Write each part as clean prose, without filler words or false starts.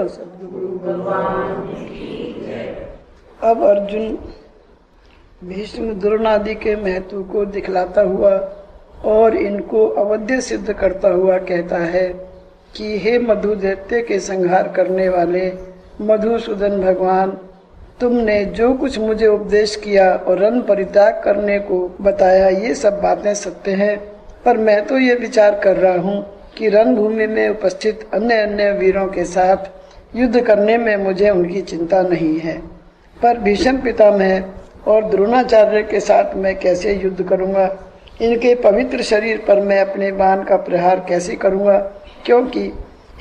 बोलो सद्गुरु भगवान की जय। अब अर्जुन भीष्म द्रोणादि के महत्व को दिखलाता हुआ और इनको अवध्य सिद्ध करता हुआ कहता है कि हे मधु दैत्य के संहार करने वाले मधुसूदन भगवान, तुमने जो कुछ मुझे उपदेश किया और रण परित्याग करने को बताया, ये सब बातें सत्य हैं। पर मैं तो ये विचार कर रहा हूँ कि रणभूमि में उपस्थित अन्य अन्य वीरों के साथ युद्ध करने में मुझे उनकी चिंता नहीं है, पर भीष्म पितामह और द्रोणाचार्य के साथ मैं कैसे युद्ध करूँगा? इनके पवित्र शरीर पर मैं अपने बाण का प्रहार कैसे करूँगा? क्योंकि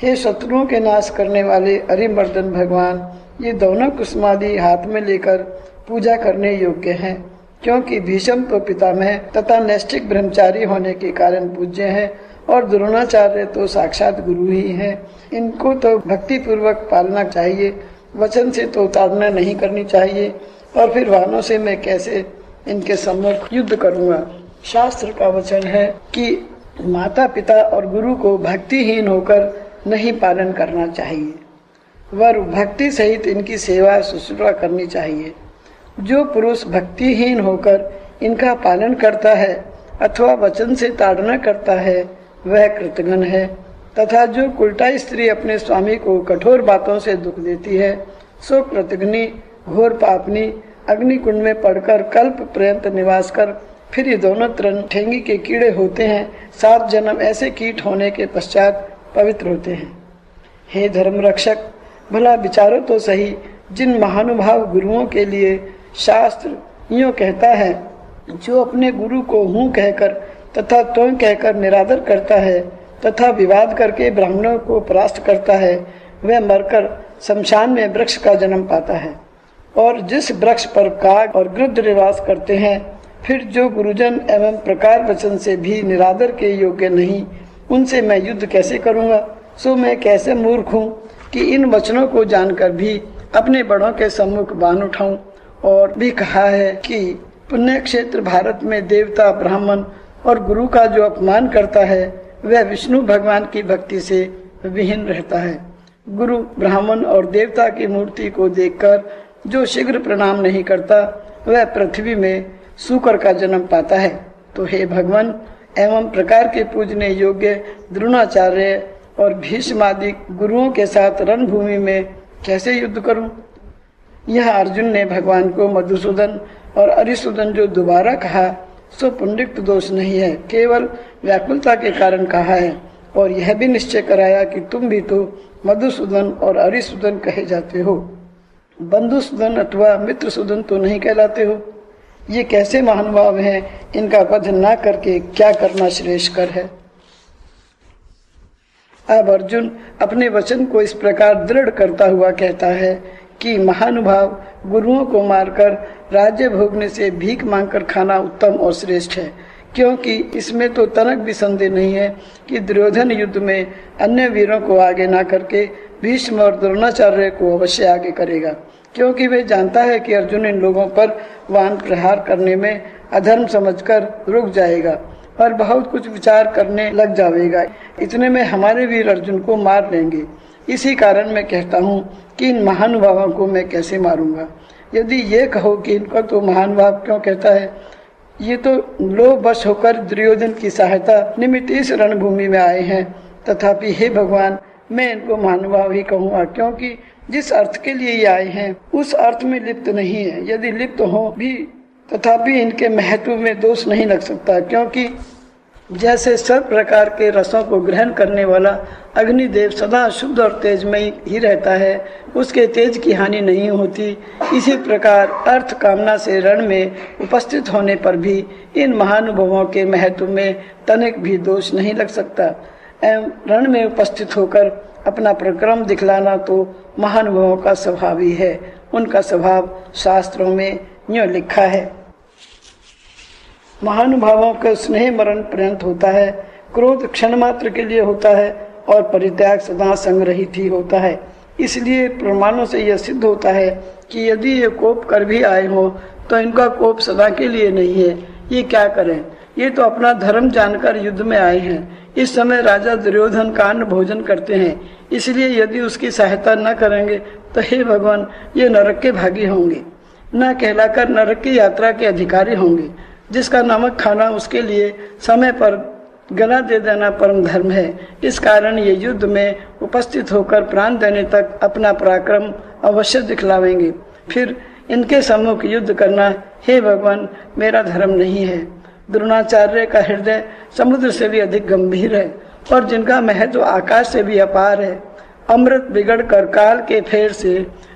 हे शत्रुओं के नाश करने वाले अरिमर्दन भगवान, ये दोनों कुसुमादि हाथ में लेकर पूजा करने योग्य हैं, क्योंकि भीष्म तो पितामह तथा नैष्ठिक ब्रह्मचारी होने के कारण पूज्य हैं और द्रोणाचार्य तो साक्षात गुरु ही हैं। इनको तो भक्ति पूर्वक पालना चाहिए, वचन से तो ताड़ना नहीं करनी चाहिए, और फिर वाहनों से मैं कैसे इनके सम्मुख युद्ध करूँगा? शास्त्र का वचन है कि माता पिता और गुरु को भक्तिहीन होकर नहीं पालन करना चाहिए, वर भक्ति सहित इनकी सेवा शुश्रूषा करनी चाहिए। जो पुरुष भक्तिहीन होकर इनका पालन करता है अथवा वचन से ताड़ना करता है, वह कृतघ्न है, तथा जो उल्टा स्त्री अपने स्वामी को कठोर बातों से दुख देती है, सो कृतघ्नी घोर पापनी अग्नि कुंड में पड़कर कल्प पर्यंत निवास कर फिर ये दोनों तृण ठेंगी के कीड़े होते हैं। 7 जन्म ऐसे कीट होने के पश्चात पवित्र होते हैं। हे धर्म रक्षक, भला विचारो तो सही, जिन महानुभाव गुरुओं के लिए शास्त्र यूँ कहता है, जो अपने गुरु को हूँ कहकर तथा त्वं कहकर निरादर करता है तथा विवाद करके ब्राह्मणों को परास्त करता है, वह मरकर शमशान में वृक्ष का जन्म पाता है। और जिस वृक्ष पर काग और गृध्र निवास करते हैं, फिर जो गुरुजन एवं प्रकार वचन से भी निरादर के योग्य नहीं, उनसे मैं युद्ध कैसे करूँगा? सो मैं कैसे मूर्ख हूँ कि इन वचनों को जानकर भी अपने बड़ों के सम्मुख बाण उठाऊं। और भी कहा है कि पुण्य क्षेत्र भारत में देवता ब्राह्मण और गुरु का जो अपमान करता है, वह विष्णु भगवान की भक्ति से विहीन रहता है। गुरु ब्राह्मण और देवता की मूर्ति को देखकर जो शीघ्र प्रणाम नहीं करता, वह पृथ्वी में सूकर का जन्म पाता है। तो हे भगवान, एवं प्रकार के पूजने योग्य द्रोणाचार्य और भीष्म आदि गुरुओं के साथ रणभूमि में कैसे युद्ध करूं? यह अर्जुन ने भगवान को मधुसूदन और अरिसूदन जो दोबारा कहा, सो पुंडरिक दोष नहीं है, केवल व्याकुलता के कारण कहा है। और यह भी निश्चय कराया कि तुम भी तो मधुसूदन और अरिसूदन कहे जाते हो, बंधुसूदन अथवा मित्रसूदन तो नहीं कहलाते हो। ये कैसे महानुभाव हैं, इनका वध न करके क्या करना श्रेष्ठकर है। अब अर्जुन अपने वचन को इस प्रकार दृढ़ करता हुआ कहता है कि महानुभाव गुरुओं को मारकर राज्य भोगने से भीख मांगकर खाना उत्तम और श्रेष्ठ है, क्योंकि इसमें तो तनक भी संदेह नहीं है कि दुर्योधन युद्ध में अन्य वीरों को आगे ना करके भीष्म और द्रोणाचार्य को अवश्य आगे करेगा, क्योंकि वे जानता है कि अर्जुन इन लोगों पर वान प्रहार करने में अधर्म समझकर रुक जाएगा और बहुत कुछ विचार करने लग जाएगा। इतने में हमारे वीर अर्जुन को मार लेंगे। इसी कारण मैं कहता हूँ कि इन महानुभावों को मैं कैसे मारूंगा। यदि ये कहो कि इनको तो महानुभाव क्यों कहता है, ये तो लोभ वश होकर दुर्योधन की सहायता निमित्त इस रणभूमि में आए हैं। तथापि हे भगवान, मैं इनको महानुभाव ही कहूँगा, क्योंकि जिस अर्थ के लिए ये आए हैं उस अर्थ में लिप्त नहीं है। यदि लिप्त हो भी तथापि इनके महत्व में दोष नहीं लग सकता, क्योंकि जैसे सब प्रकार के रसों को ग्रहण करने वाला अग्निदेव सदा शुद्ध और तेजमयी ही रहता है, उसके तेज की हानि नहीं होती, इसी प्रकार अर्थ कामना से रण में उपस्थित होने पर भी इन महानुभवों के महत्व में तनिक भी दोष नहीं लग सकता। एवं रण में उपस्थित होकर अपना प्रक्रम दिखलाना तो महानुभवों का स्वभाव ही है। उनका स्वभाव शास्त्रों में यूँ लिखा है, महानुभावों का स्नेह मरण पर्यंत होता है, क्रोध क्षण मात्र के लिए होता है और परित्याग सदा संग्रहित ही होता है। इसलिए प्रमाणों से यह सिद्ध होता है कि यदि ये कोप कर भी आए हो तो इनका कोप सदा के लिए नहीं है। ये क्या करें? ये तो अपना धर्म जानकर युद्ध में आए हैं। इस समय राजा दुर्योधन कांड भोजन करते हैं, इसलिए यदि उसकी सहायता न करेंगे तो हे भगवान, ये नरक के भागी होंगे, न कहलाकर नरक की यात्रा के अधिकारी होंगे। जिसका नमक खाना उसके लिए समय पर गला दे देना परम धर्म है। इस कारण ये युद्ध में उपस्थित होकर प्राण देने तक अपना पराक्रम अवश्य दिखलावेंगे। फिर इनके सम्मुख युद्ध करना हे भगवान मेरा धर्म नहीं है। द्रोणाचार्य का हृदय समुद्र से भी अधिक गंभीर है और जिनका महत्व आकाश से भी अपार है। अमृत बिगड़ कर काल के फेर से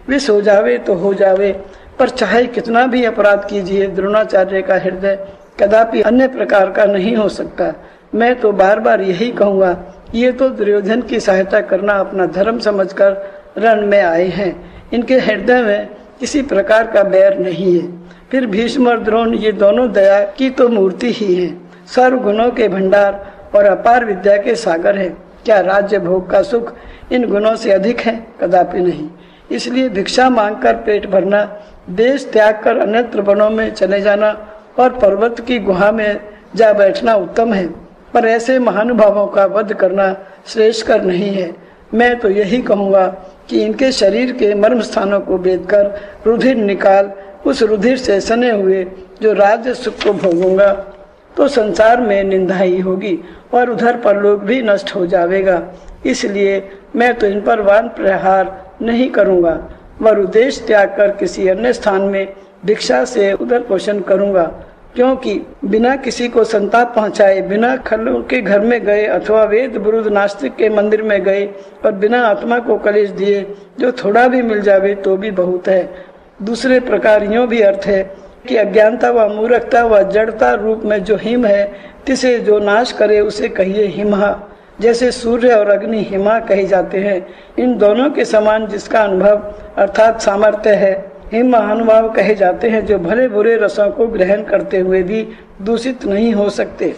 विष हो जावे तो हो जावे, पर चाहे कितना भी अपराध कीजिए द्रोणाचार्य का हृदय कदापि अन्य प्रकार का नहीं हो सकता। मैं तो बार बार यही कहूँगा, ये तो दुर्योधन की सहायता करना अपना धर्म समझकर रण में आए हैं। इनके हृदय में किसी प्रकार का बैर नहीं है। फिर भीष्म और द्रोण ये दोनों दया की तो मूर्ति ही हैं, सर्व गुणों के भंडार और अपार विद्या के सागर है। क्या राज्य भोग का सुख इन गुणों से अधिक है? कदापि नहीं। इसलिए भिक्षा मांगकर पेट भरना, देश त्याग कर अन्यत्र वनों में चले जाना और पर्वत की गुहा में जा बैठना उत्तम है, पर ऐसे महानुभावों का वध करना श्रेष्ठकर नहीं है। मैं तो यही कहूँगा कि इनके शरीर के मर्म स्थानों को बेधकर रुधिर निकाल, उस रुधिर से सने हुए जो राज्य सुख को भोगूंगा तो संसार में निंदा ही होगी और उधर परलोक भी नष्ट हो जाएगा। इसलिए मैं तो इन पर वान प्रहार नहीं करूँगा, वरु देश त्याग कर किसी अन्य स्थान में भिक्षा से उधर पोषण करूँगा। क्योंकि बिना किसी को संताप पहुँचाए, बिना खल्लू के घर में गए अथवा वेद विरुद्ध नास्तिक के मंदिर में गए और बिना आत्मा को कलेश दिए जो थोड़ा भी मिल जावे तो भी बहुत है। दूसरे प्रकार यूँ भी अर्थ है कि अज्ञानता व मूर्खता व जड़ता रूप में जो हिम है, तिसे जो नाश करे उसे कहिए हिमहा। जैसे सूर्य और अग्नि हिमा कहे जाते हैं, इन दोनों के समान जिसका अनुभव अर्थात सामर्थ्य है, हिम महानुभाव कहे जाते हैं, जो भले बुरे रसों को ग्रहण करते हुए भी दूषित नहीं हो सकते।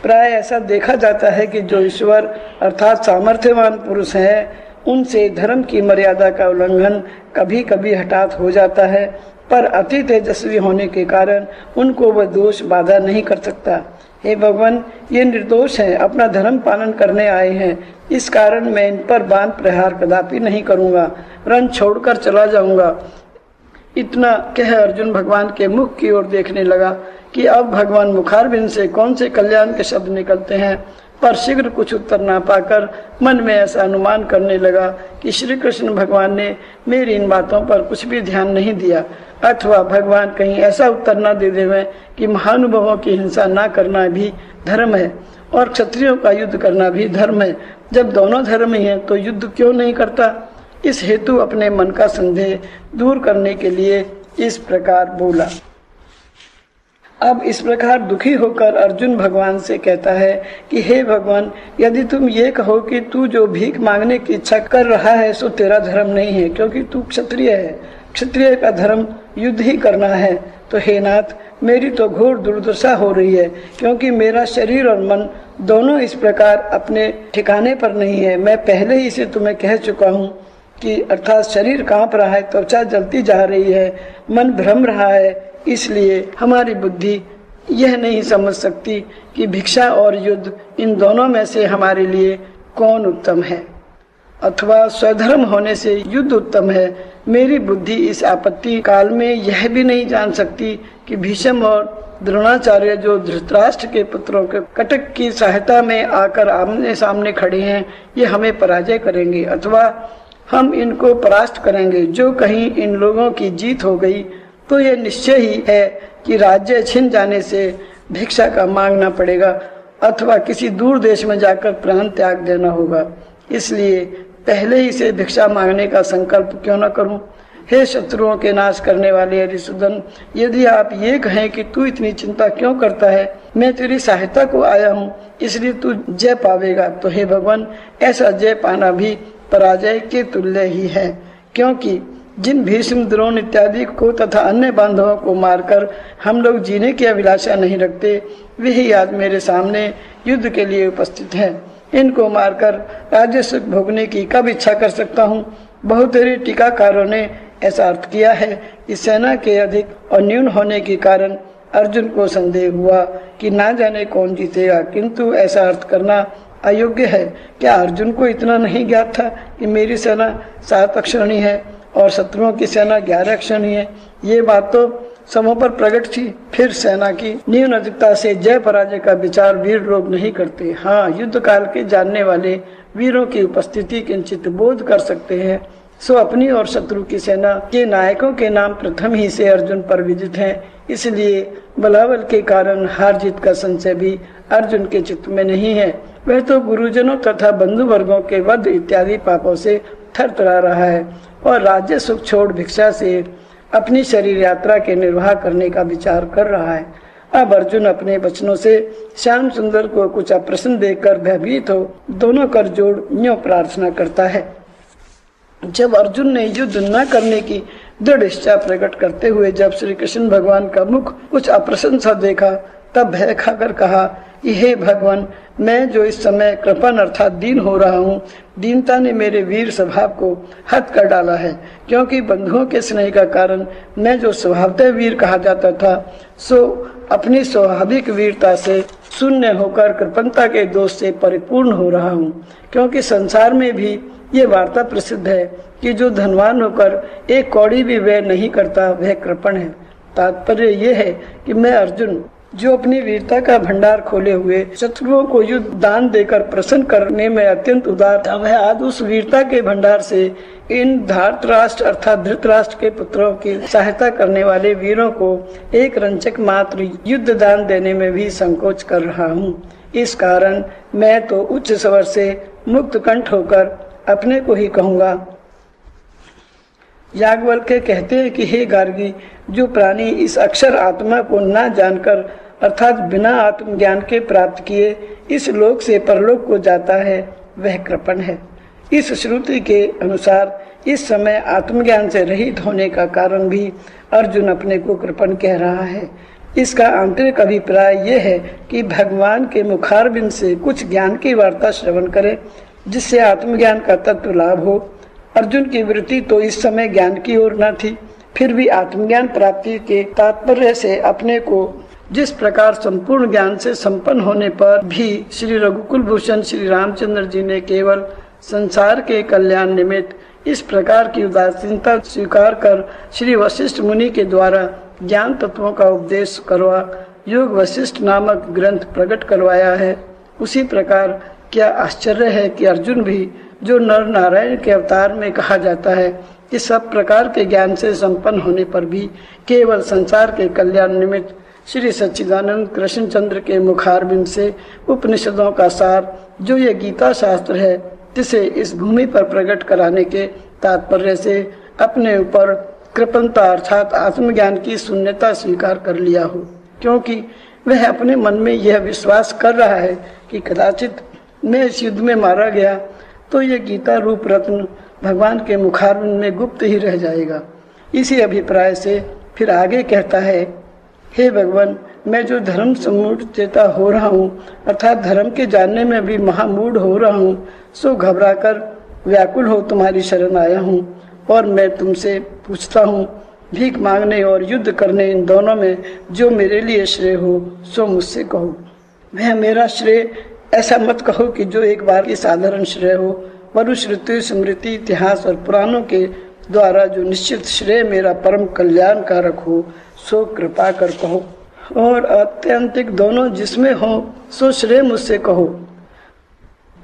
प्राय ऐसा देखा जाता है कि जो ईश्वर अर्थात सामर्थ्यवान पुरुष हैं, उनसे धर्म की मर्यादा का उल्लंघन कभी कभी हठात हो जाता है, पर अति तेजस्वी होने के कारण उनको वह दोष बाधा नहीं कर सकता। हे भगवान, ये निर्दोष हैं, अपना धर्म पालन करने आए हैं, इस कारण मैं इन पर बाण प्रहार कदापि नहीं करूँगा, रण छोड़कर चला जाऊँगा। इतना कह अर्जुन भगवान के मुख की ओर देखने लगा कि अब भगवान मुखारबिंद से कौन से कल्याण के शब्द निकलते हैं, पर शीघ्र कुछ उत्तर ना पाकर मन में ऐसा अनुमान करने लगा कि श्री कृष्ण भगवान ने मेरी इन बातों पर कुछ भी ध्यान नहीं दिया, अथवा भगवान कहीं ऐसा उत्तर न दे देवे कि महानुभावों की हिंसा ना करना भी धर्म है और क्षत्रियों का युद्ध करना भी धर्म है। जब दोनों धर्म ही हैं तो युद्ध क्यों नहीं करता? इस हेतु अपने मन का संदेह दूर करने के लिए इस प्रकार बोला। अब इस प्रकार दुखी होकर अर्जुन भगवान से कहता है कि हे भगवान, यदि तुम ये कहो कि तू जो भीख मांगने की इच्छा कर रहा है सो तेरा धर्म नहीं है, क्योंकि तू क्षत्रिय है, क्षत्रिय का धर्म युद्ध ही करना है, तो हे नाथ, मेरी तो घोर दुर्दशा हो रही है, क्योंकि मेरा शरीर और मन दोनों इस प्रकार अपने ठिकाने पर नहीं है। मैं पहले ही से तुम्हें कह चुका हूँ कि अर्थात शरीर कांप रहा है, त्वचा जलती जा रही है, मन भ्रम रहा है। इसलिए हमारी बुद्धि यह नहीं समझ सकती कि भिक्षा और युद्ध इन दोनों में से हमारे लिए कौन उत्तम है, अथवा स्वधर्म होने से युद्ध उत्तम है। मेरी बुद्धि इस आपत्ति काल में यह भी नहीं जान सकती कि भीष्म और द्रोणाचार्य जो धृतराष्ट्र के पुत्रों के कटक की सहायता में आकर आमने सामने खड़े हैं, ये हमें पराजय करेंगे अथवा हम इनको परास्त करेंगे। जो कहीं इन लोगों की जीत हो गई तो ये निश्चय ही है कि राज्य छिन जाने से भिक्षा का मांगना पड़ेगा अथवा किसी दूर देश में जाकर प्राण त्याग देना होगा। इसलिए पहले ही से भिक्षा मांगने का संकल्प क्यों न करूं। हे शत्रुओं के नाश करने वाले हरिसूदन, यदि आप ये कहें कि तू इतनी चिंता क्यों करता है, मैं तेरी सहायता को आया हूँ, इसलिए तू जय पावेगा, तो हे भगवान, ऐसा जय पाना भी पराजय के तुल्य ही है। क्योंकि जिन भीष्म, द्रोण इत्यादि को तथा अन्य बांधवों को मारकर हम लोग जीने की अभिलाषा नहीं रखते, वही आज मेरे सामने युद्ध के लिए उपस्थित हैं। इनको मारकर राज्य सुख भोगने की कब इच्छा कर सकता हूँ। बहुतेरे टीकाकारों ने ऐसा अर्थ किया है कि सेना के अधिक और न्यून होने के कारण अर्जुन को संदेह हुआ कि ना जाने कौन जीतेगा, किंतु ऐसा अर्थ करना अयोग्य है। क्या अर्जुन को इतना नहीं ज्ञात था कि मेरी सेना 7 अक्षरणी है और शत्रुओं की सेना 11 अक्षरणी है? ये बात तो समों पर प्रकट थी। फिर सेना की न्यून अधिकता से जय पराजय का विचार वीर लोग नहीं करते। हाँ, युद्ध काल के जानने वाले वीरों की उपस्थिति किंचित बोध कर सकते हैं। सो अपनी और शत्रु की सेना के नायकों के नाम प्रथम ही से अर्जुन पर विदित हैं, इसलिए बलाबल के कारण हार जीत का संशय भी अर्जुन के चित्त में नहीं है। वह तो गुरुजनों तथा बंधु वर्गों के वध इत्यादि पापों से थरथरा रहा है और राज्य सुख छोड़ भिक्षा से अपनी शरीर यात्रा के निर्वाह करने का विचार कर रहा है। अब अर्जुन अपने वचनों से श्याम सुंदर को कुछ अप्रसन्न देखकर भयभीत हो दोनों कर जोड़ यूं प्रार्थना करता है। जब अर्जुन ने युद्ध न करने की दृढ़ इच्छा प्रकट करते हुए जब श्री कृष्ण भगवान का मुख कुछ अप्रसन्न सा देखा, तब भय खाकर कहा, हे भगवान, मैं जो इस समय कृपण अर्थात दीन हो रहा हूँ, दीनता ने मेरे वीर स्वभाव को हत कर डाला है, क्योंकि बंधुओं के स्नेह का कारण मैं जो स्वभावतः वीर कहा जाता था, सो अपनी स्वाभाविक वीरता से शून्य होकर कृपणता के दोष से परिपूर्ण हो रहा हूँ। क्योंकि संसार में भी ये वार्ता प्रसिद्ध है कि जो धनवान होकर एक कौड़ी भी व्यय नहीं करता वह कृपण है। तात्पर्य ये है कि मैं अर्जुन जो अपनी वीरता का भंडार खोले हुए शत्रुओं को युद्ध दान देकर प्रसन्न करने में अत्यंत उदार था, वह आज उस वीरता के भंडार से इन धार्तराष्ट्र अर्थात धृतराष्ट्र के पुत्रों की सहायता करने वाले वीरों को एक रंचक मात्र युद्ध दान देने में भी संकोच कर रहा हूँ। इस कारण मैं तो उच्च स्वर से मुक्त कंठ होकर अपने को ही कहूँगा। याज्ञवल्क्य कहते हैं कि हे गार्गी, जो प्राणी इस अक्षर आत्मा को न जानकर अर्थात बिना आत्मज्ञान के प्राप्त किए इस लोक से परलोक को जाता है वह कृपण है। इस श्रुति के अनुसार इस समय आत्मज्ञान से रहित होने का कारण भी अर्जुन अपने को कृपण कह रहा है। इसका आंतरिक अभिप्राय यह है कि भगवान के मुखारबिंद से कुछ ज्ञान की वार्ता श्रवण करें जिससे आत्मज्ञान का तत्व लाभ हो। अर्जुन की वृत्ति तो इस समय ज्ञान की ओर न थी, फिर भी आत्मज्ञान प्राप्ति के तात्पर्य से अपने को जिस प्रकार संपूर्ण ज्ञान से संपन्न होने पर भी श्री रघुकुल भूषण श्री रामचंद्र जी ने केवल संसार के कल्याण निमित्त इस प्रकार की उदासीनता स्वीकार कर श्री वशिष्ठ मुनि के द्वारा ज्ञान तत्वों का उपदेश करवा योग वशिष्ठ नामक ग्रंथ प्रकट करवाया है, उसी प्रकार क्या आश्चर्य है कि अर्जुन भी जो नर नारायण के अवतार में कहा जाता है कि सब प्रकार के ज्ञान से संपन्न होने पर भी केवल संसार के कल्याण निमित्त श्री सच्चिदानंद कृष्णचंद्र के मुखारबिंद से उपनिषदों का सार जो ये गीता शास्त्र है जिसे इस भूमि पर प्रकट कराने के तात्पर्य से अपने ऊपर कृपणता अर्थात आत्मज्ञान की शून्यता स्वीकार कर लिया हो, क्योंकि वह अपने मन में यह विश्वास कर रहा है कि कदाचित मैं इस युद्ध में मारा गया तो ये गीता रूप रत्न भगवान के मुखारबिंद में गुप्त ही रह जाएगा। इसी अभिप्राय से फिर आगे कहता है, हे भगवान, मैं जो धर्म सम्मूढ़ चेता हो रहा हूँ अर्थात धर्म के जानने में भी महामूढ़ हो रहा हूँ, सो घबराकर व्याकुल हो तुम्हारी शरण आया हूँ और मैं तुमसे पूछता हूँ, भीख मांगने और युद्ध करने इन दोनों में जो मेरे लिए श्रेय हो सो मुझसे कहो। वह मेरा श्रेय ऐसा मत कहो कि जो एक बार की साधारण श्रेय हो, वरु श्रुति स्मृति इतिहास और पुराणों के द्वारा जो निश्चित श्रेय मेरा परम कल्याण कारक हो सो कृपा कर कहो, और अत्यंतिक दोनों जिसमें हो सो श्रेय मुझसे कहो।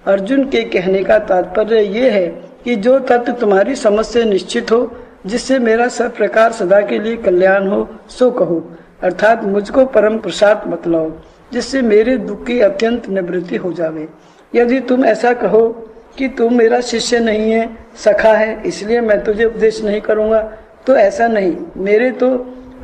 अर्जुन के कहने का तात्पर्य ये है कि जो तत्व तुम्हारी समझ से निश्चित हो, जिससे मेरा सब प्रकार सदा के लिए कल्याण हो सो कहो, अर्थात मुझको परम प्रसाद बतलाओ जिससे मेरे दुख की अत्यंत निवृत्ति हो जावे। यदि तुम ऐसा कहो कि तुम मेरा शिष्य नहीं है, सखा है, इसलिए मैं तुझे उपदेश नहीं करूँगा, तो ऐसा नहीं। मेरे तो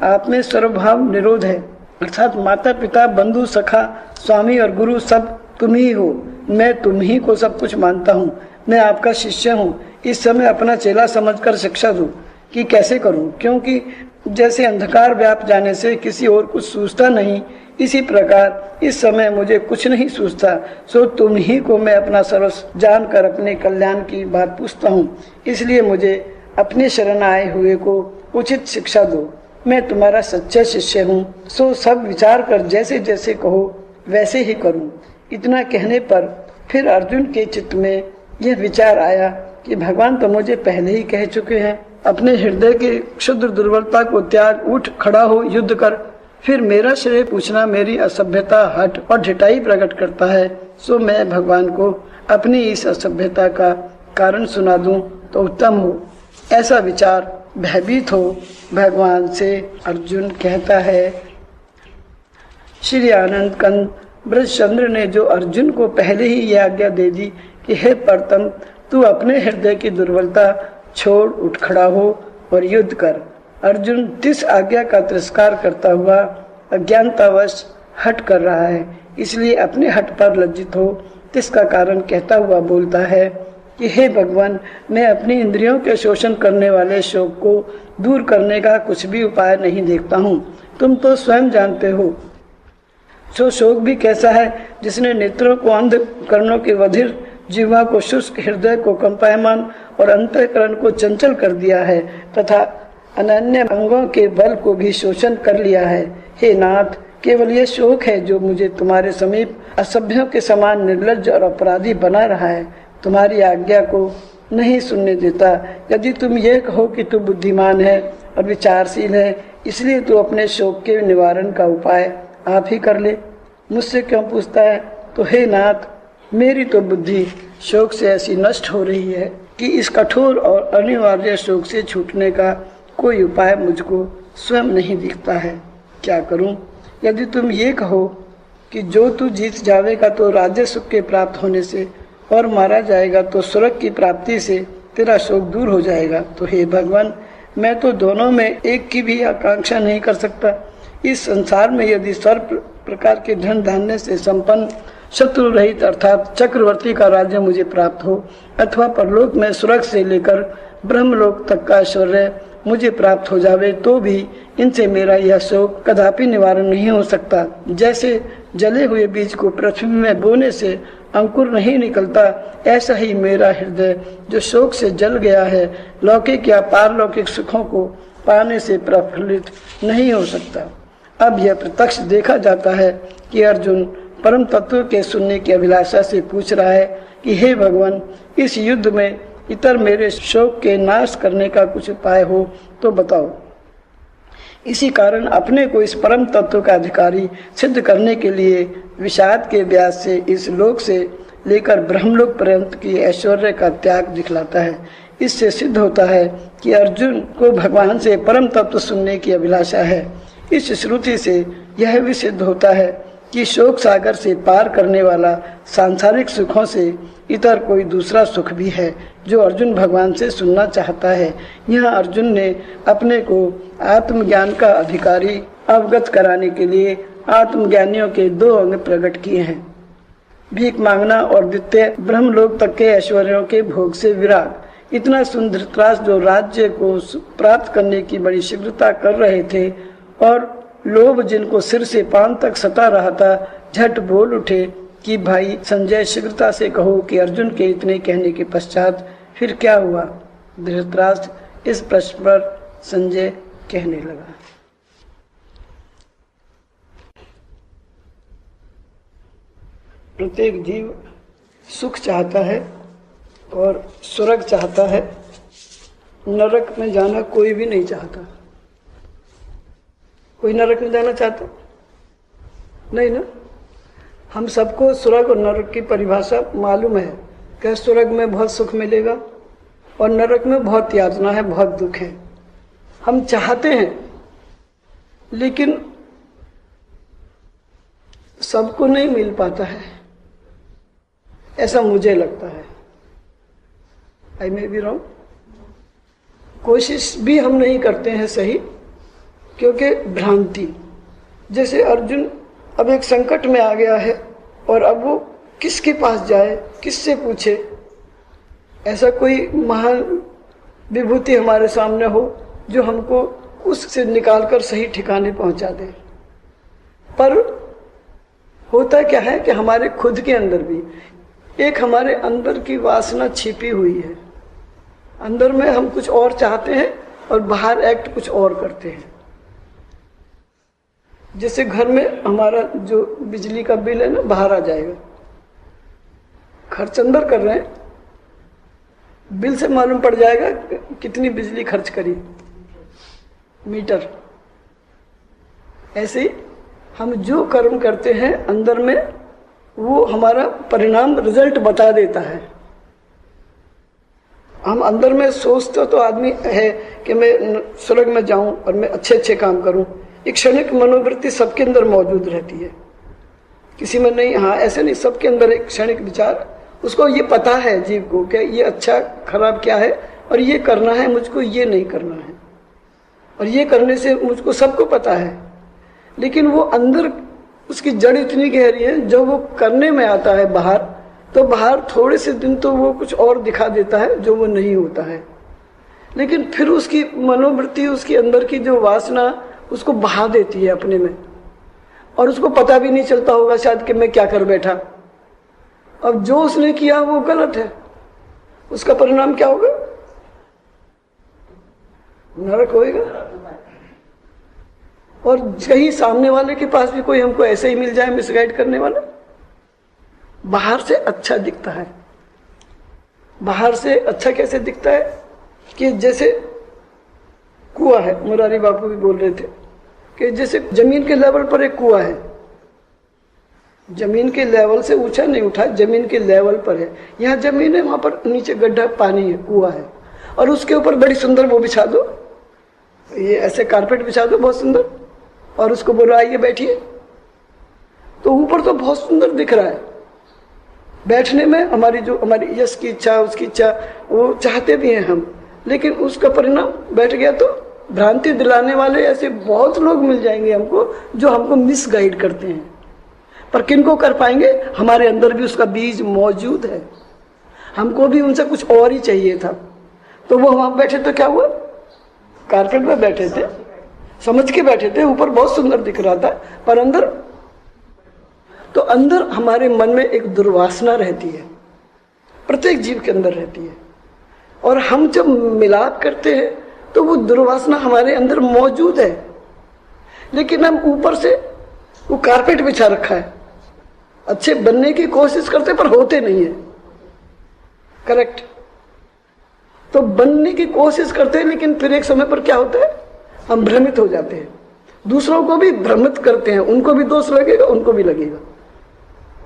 आप में सर्वभाव निरोध है, अर्थात माता पिता बंधु सखा स्वामी और गुरु सब तुम ही हो। मैं तुम ही को सब कुछ मानता हूँ, मैं आपका शिष्य हूँ। इस समय अपना चेला समझकर शिक्षा दो कि कैसे करूँ, क्योंकि जैसे अंधकार व्याप जाने से किसी और कुछ सूझता नहीं, इसी प्रकार इस समय मुझे कुछ नहीं सूझता, सो तुम ही को मैं अपना सर्वस्व जानकर अपने कल्याण की बात पूछता हूँ। इसलिए मुझे अपने शरण आए हुए को उचित शिक्षा दो। मैं तुम्हारा सच्चा शिष्य हूँ, सो सब विचार कर जैसे जैसे कहो वैसे ही करूँ। इतना कहने पर फिर अर्जुन के चित्त में यह विचार आया कि भगवान तो मुझे पहले ही कह चुके हैं, अपने हृदय की क्षुद्र दुर्बलता को त्याग, उठ खड़ा हो, युद्ध कर। फिर मेरा श्रेय पूछना मेरी असभ्यता, हठ और ढिठाई प्रकट करता है। सो मैं भगवान को अपनी इस असभ्यता का कारण सुना दूं तो उत्तम हो। ऐसा विचार भयभीत हो भगवान से अर्जुन कहता है। श्री आनंद कंद ब्रजचंद्र ने जो अर्जुन को पहले ही यह आज्ञा दे दी कि हे परतम, तू अपने हृदय की दुर्बलता छोड़, उठ खड़ा हो और युद्ध कर। अर्जुन तिस आज्ञा का तिरस्कार करता हुआ अज्ञानतावश हठ कर रहा है, इसलिए अपने हठ पर लज्जित हो तिसका कारण कहता हुआ बोलता है कि हे भगवान, मैं अपनी इंद्रियों के शोषण करने वाले शोक को दूर करने का कुछ भी उपाय नहीं देखता हूँ। तुम तो स्वयं जानते हो सो शोक भी कैसा है, जिसने नेत्रों को अंध, कर्णों के बधिर, जीवा को शुष्क, हृदय को कंपायमान और अंतःकरण को चंचल कर दिया है तथा अनन्य अंगों के बल को भी शोषण कर लिया है। हे नाथ, केवल ये शोक है जो मुझे तुम्हारे समीप असभ्यों के समान निर्लज्ज और अपराधी बना रहा है, तुम्हारी आज्ञा को नहीं सुनने देता। यदि तुम ये कहो कि तू बुद्धिमान है और विचारशील है, इसलिए तू अपने शोक के निवारण का उपाय आप ही कर ले, मुझसे क्यों पूछता है? तो हे नाथ, मेरी तो बुद्धि शोक से ऐसी नष्ट हो रही है कि इस कठोर और अनिवार्य शोक से छूटने का कोई उपाय मुझको स्वयं नहीं दिखता है। क्या करूं? यदि तुम ये कहो कि जो तू जीत जावेगा तो राज्य सुख के प्राप्त होने से और मारा जाएगा तो स्वर्ग की प्राप्ति से तेरा शोक दूर हो जाएगा, तो हे भगवान, मैं तो दोनों में एक की भी आकांक्षा नहीं कर सकता। इस संसार में यदि सर्व प्रकार के धन धान्य से संपन्न, शत्रु रहित अर्थात चक्रवर्ती का राज्य मुझे प्राप्त हो, अथवा परलोक में स्वर्ग से लेकर ब्रह्मलोक तक का ऐश्वर्य मुझे प्राप्त हो जावे, तो भी इनसे मेरा यह शोक कदापि निवारण नहीं हो सकता। जैसे जले हुए बीज को पृथ्वी में बोने से अंकुर नहीं निकलता, ऐसा ही मेरा हृदय जो शोक से जल गया है, लौकिक या पारलौकिक सुखों को पाने से प्रफुल्लित नहीं हो सकता। अब यह प्रत्यक्ष देखा जाता है कि अर्जुन परम तत्व के सुनने की अभिलाषा से पूछ रहा है कि हे भगवान, इस युद्ध में इतर मेरे शोक के नाश करने का कुछ उपाय हो तो बताओ। इसी कारण अपने को इस परम तत्व का अधिकारी सिद्ध करने के लिए विषाद के व्यास से इस लोक से लेकर ब्रह्मलोक पर्यंत की ऐश्वर्य का त्याग दिखलाता है। इससे सिद्ध होता है कि अर्जुन को भगवान से परम तत्व सुनने की अभिलाषा है। इस श्रुति से यह भी सिद्ध होता है कि शोक सागर से पार करने वाला सांसारिक सुखों से इतर कोई दूसरा सुख भी है जो अर्जुन भगवान से सुनना चाहता है। यहाँ अर्जुन ने अपने को आत्मज्ञान का अधिकारी अवगत कराने के लिए आत्मज्ञानियों के दो अंग प्रकट किए हैं, भीख मांगना और द्वितीय ब्रह्मलोक तक के ऐश्वर्यों के भोग से विराग। इतना सुंदर त्रास जो राज्य को प्राप्त करने की बड़ी शीघ्रता कर रहे थे और लोभ जिनको सिर से पांव तक सता रहा था, झट बोल उठे कि भाई संजय, शीघ्रता से कहो कि अर्जुन के इतने कहने के पश्चात फिर क्या हुआ। धृतराष्ट्र इस प्रश्न पर संजय कहने लगा। प्रत्येक जीव सुख चाहता है और स्वर्ग चाहता है, नरक में जाना कोई भी नहीं चाहता। कोई नरक में जाना चाहता नहीं ना। हम सबको स्वर्ग और नरक की परिभाषा मालूम है कि स्वर्ग में बहुत सुख मिलेगा और नरक में बहुत यातना है, बहुत दुख है। हम चाहते हैं लेकिन सबको नहीं मिल पाता है, ऐसा मुझे लगता है। आई मे बी रॉन्ग। कोशिश भी हम नहीं करते हैं सही, क्योंकि भ्रांति। जैसे अर्जुन अब एक संकट में आ गया है और अब वो किसके पास जाए, किससे पूछे। ऐसा कोई महान विभूति हमारे सामने हो जो हमको उससे निकालकर सही ठिकाने पहुंचा दे। पर होता क्या है कि हमारे खुद के अंदर भी एक हमारे अंदर की वासना छिपी हुई है। अंदर में हम कुछ और चाहते हैं और बाहर एक्ट कुछ और करते हैं। जैसे घर में हमारा जो बिजली का बिल है ना बाहर आ जाएगा, खर्च अंदर कर रहे हैं, बिल से मालूम पड़ जाएगा कितनी बिजली खर्च करी, मीटर। ऐसे ही हम जो कर्म करते हैं अंदर में वो हमारा परिणाम रिजल्ट बता देता है। हम अंदर में सोचते तो आदमी है कि मैं स्वर्ग में जाऊं और मैं अच्छे अच्छे काम करूं, एक क्षणिक मनोवृत्ति सबके अंदर मौजूद रहती है, किसी में नहीं। हाँ ऐसे नहीं, सबके अंदर एक क्षणिक विचार, उसको ये पता है जीव को कि ये अच्छा खराब क्या है और ये करना है मुझको, ये नहीं करना है, और ये करने से मुझको सबको पता है। लेकिन वो अंदर उसकी जड़ इतनी गहरी है, जब वो करने में आता है बाहर, तो बाहर थोड़े से दिन तो वो कुछ और दिखा देता है जो वो नहीं होता है। लेकिन फिर उसकी मनोवृत्ति, उसके अंदर की जो वासना उसको बहा देती है अपने में, और उसको पता भी नहीं चलता होगा शायद कि मैं क्या कर बैठा। अब जो उसने किया वो गलत है, उसका परिणाम क्या होगा? नरक होएगा। और कहीं सामने वाले के पास भी कोई हमको ऐसे ही मिल जाए मिसगाइड करने वाला, बाहर से अच्छा दिखता है। बाहर से अच्छा कैसे दिखता है कि जैसे कुआं है, मुरारी बापू भी बोल रहे थे कि जैसे जमीन के लेवल पर एक कुआं है, जमीन के लेवल से ऊंचा नहीं उठा, जमीन के लेवल पर है। यहाँ जमीन है, वहां पर नीचे गड्ढा पानी है, कुआं है, और उसके ऊपर बड़ी सुंदर वो बिछा दो, ये ऐसे कारपेट बिछा दो बहुत सुंदर, और उसको बोलो आइए बैठिए, तो ऊपर तो बहुत सुंदर दिख रहा है। बैठने में हमारी जो हमारी यश की इच्छा, उसकी इच्छा, वो चाहते भी हैं हम, लेकिन उसका परिणाम बैठ गया तो भ्रांति दिलाने वाले ऐसे बहुत लोग मिल जाएंगे हमको, जो हमको मिसगाइड करते हैं। पर किनको कर पाएंगे? हमारे अंदर भी उसका बीज मौजूद है, हमको भी उनसे कुछ और ही चाहिए था। तो वो वहां बैठे तो क्या हुआ, कारपेट में बैठे थे, समझ के बैठे थे, ऊपर बहुत सुंदर दिख रहा था, पर अंदर तो अंदर हमारे मन में एक दुर्वासना रहती है, प्रत्येक जीव के अंदर रहती है। और हम जब मिलाप करते हैं तो वो दुर्वासना हमारे अंदर मौजूद है, लेकिन हम ऊपर से वो कारपेट बिछा रखा है, अच्छे बनने की कोशिश करते पर होते नहीं है। करेक्ट। तो बनने की कोशिश करते हैं, लेकिन फिर एक समय पर क्या होता है, हम भ्रमित हो जाते हैं, दूसरों को भी भ्रमित करते हैं, उनको भी दोष लगेगा, उनको भी लगेगा।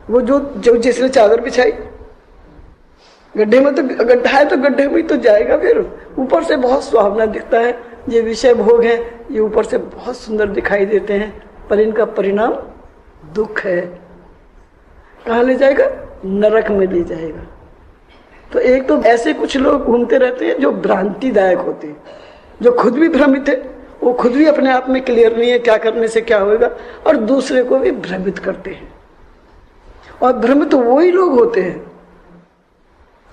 वो जो जिसने चादर बिछाई, गड्ढे में तो गड्ढा है तो गड्ढे में तो जाएगा, फिर ऊपर से बहुत सुहावना दिखता है, ये विषय भोग है, ये ऊपर से बहुत सुंदर दिखाई देते हैं, पर इनका परिणाम दुख है। कहाँ ले जाएगा? नरक में ले जाएगा। तो एक तो ऐसे कुछ लोग घूमते रहते हैं जो भ्रांतिदायक होते हैं, जो खुद भी भ्रमित है, वो खुद भी अपने आप में क्लियर नहीं है क्या करने से क्या होगा, और दूसरे को भी भ्रमित करते हैं। और भ्रमित वही लोग होते हैं,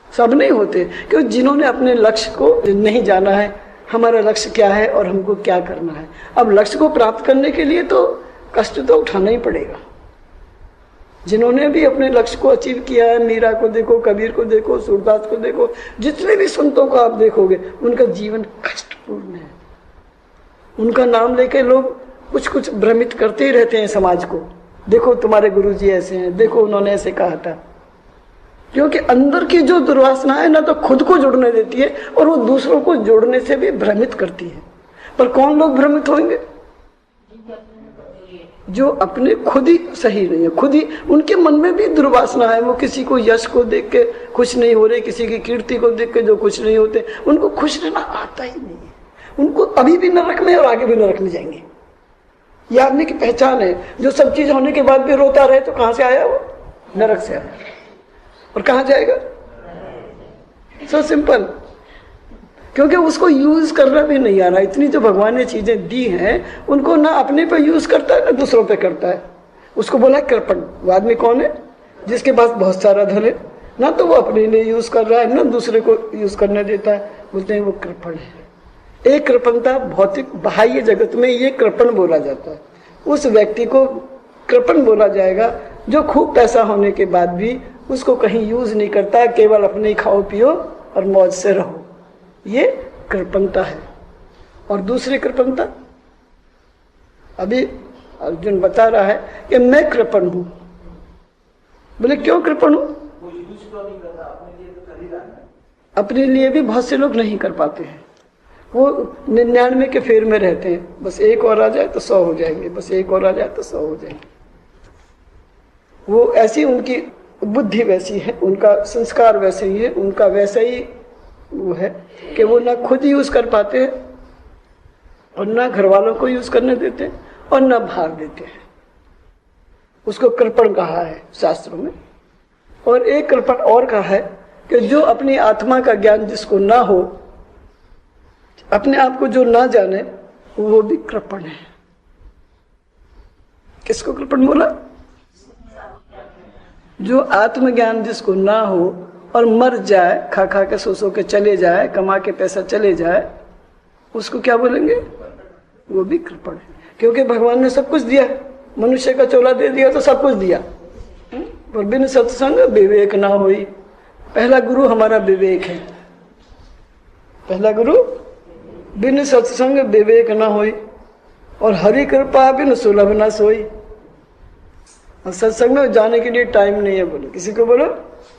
सब नहीं होते, क्योंकि जिन्होंने अपने लक्ष्य को नहीं जाना है, हमारा लक्ष्य क्या है और हमको क्या करना है। अब लक्ष्य को प्राप्त करने के लिए तो कष्ट तो उठाना ही पड़ेगा। जिन्होंने भी अपने लक्ष्य को अचीव किया है, मीरा को देखो, कबीर को देखो, सूरदास को देखो, जितने भी संतों को आप देखोगे, उनका जीवन कष्टपूर्ण है। उनका नाम लेके लोग कुछ कुछ भ्रमित करते ही रहते हैं समाज को, देखो तुम्हारे गुरुजी ऐसे हैं, देखो उन्होंने ऐसे कहा था। क्योंकि अंदर की जो दुर्वासना है ना, तो खुद को जुड़ने देती है और वो दूसरों को जोड़ने से भी भ्रमित करती है। पर कौन लोग भ्रमित होंगे? जो अपने खुद ही सही नहीं है, खुद ही उनके मन में भी दुर्वासना है। वो किसी को यश को देख के खुश नहीं हो रहे, किसी की कीर्ति को देख के जो खुश नहीं होते, उनको खुश रहना आता ही नहीं है। उनको अभी भी नरक में और आगे भी नरक में जाएंगे। ये आदमी की पहचान है, जो सब चीज होने के बाद भी रोता रहे, तो कहां से आया वो? नरक से आया। और कहां जाएगा? So simple. क्योंकि उसको यूज करना भी नहीं आ रहा। इतनी जो भगवान ने चीजें दी हैं, उनको ना अपने पे यूज करता है ना दूसरों पे करता है। उसको बोला कृपण। वो आदमी कौन है? जिसके पास बहुत सारा धन है, ना तो वो अपने लिए यूज कर रहा है, ना दूसरे को यूज करने देता है, बोलते हैं वो कृपण है। एक कृपणता भौतिक बाह्य जगत में ये कृपण बोला जाता है। उस व्यक्ति को कृपण बोला जाएगा जो खूब पैसा होने के बाद भी उसको कहीं यूज नहीं करता, केवल अपने खाओ पियो और मौज से रहो। ये कृपणता है। और दूसरी कृपणता, अभी अर्जुन बता रहा है कि मैं कृपण हूं। बोले क्यों कृपण हूं? अपने लिए भी बहुत से लोग नहीं कर पाते हैं, वो 99 के फेर में रहते हैं, बस एक और आ जाए तो 100 हो जाएंगे, बस एक और आ जाए तो 100 हो जाएंगे। वो ऐसी उनकी बुद्धि वैसी है, उनका संस्कार वैसे ही है, उनका वैसा ही वो है कि वो ना खुद यूज कर पाते हैं और ना घर वालों को यूज करने देते हैं और ना भाग देते हैं। उसको कृपण कहा है शास्त्रों में। और एक कृपण और कहा है कि जो अपनी आत्मा का ज्ञान जिसको ना हो, अपने आप को जो ना जाने, वो भी कृपण है। किसको कृपण बोला? जो आत्मज्ञान जिसको ना हो और मर जाए, खा खा के सो के चले जाए, कमा के पैसा चले जाए, उसको क्या बोलेंगे? वो भी कृपण है। क्योंकि भगवान ने सब कुछ दिया, मनुष्य का चोला दे दिया तो सब कुछ दिया, पर बिन सत्संग विवेक ना होई। पहला गुरु हमारा विवेक है। पहला गुरु बिन सत्संग विवेक ना होई और हरि कृपा बिन सुलभ न सोई। और सत्संग में जाने के लिए टाइम नहीं है। बोलो किसी को, बोलो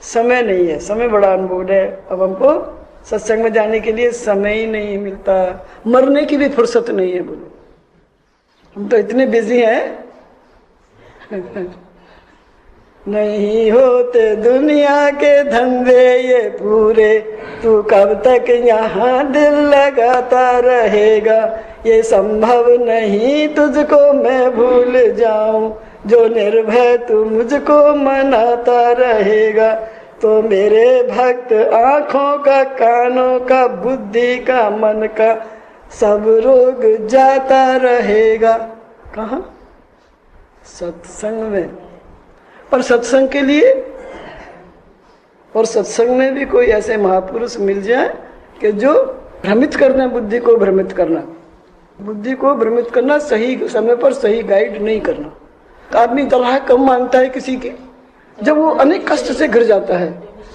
समय नहीं है। समय बड़ा अनमोल है। अब हमको सत्संग में जाने के लिए समय ही नहीं मिलता, मरने की भी फुर्सत नहीं है। बोलो हम तो इतने बिजी हैं नहीं होते दुनिया के धंधे ये पूरे, तू कब तक यहाँ दिल लगाता रहेगा। ये संभव नहीं तुझको मैं भूल जाऊं, जो निर्भय तू मुझको मनाता रहेगा। तो मेरे भक्त आंखों का, कानों का, बुद्धि का, मन का सब रोग जाता रहेगा। कहाँ? सत्संग में। पर सत्संग के लिए, और सत्संग में भी कोई ऐसे महापुरुष मिल जाए कि जो भ्रमित करना, बुद्धि को भ्रमित करना, बुद्धि को भ्रमित करना, सही समय पर सही गाइड नहीं करना। आदमी तलहा कम मांगता है किसी की, जब वो अनेक कष्ट से घिर जाता है,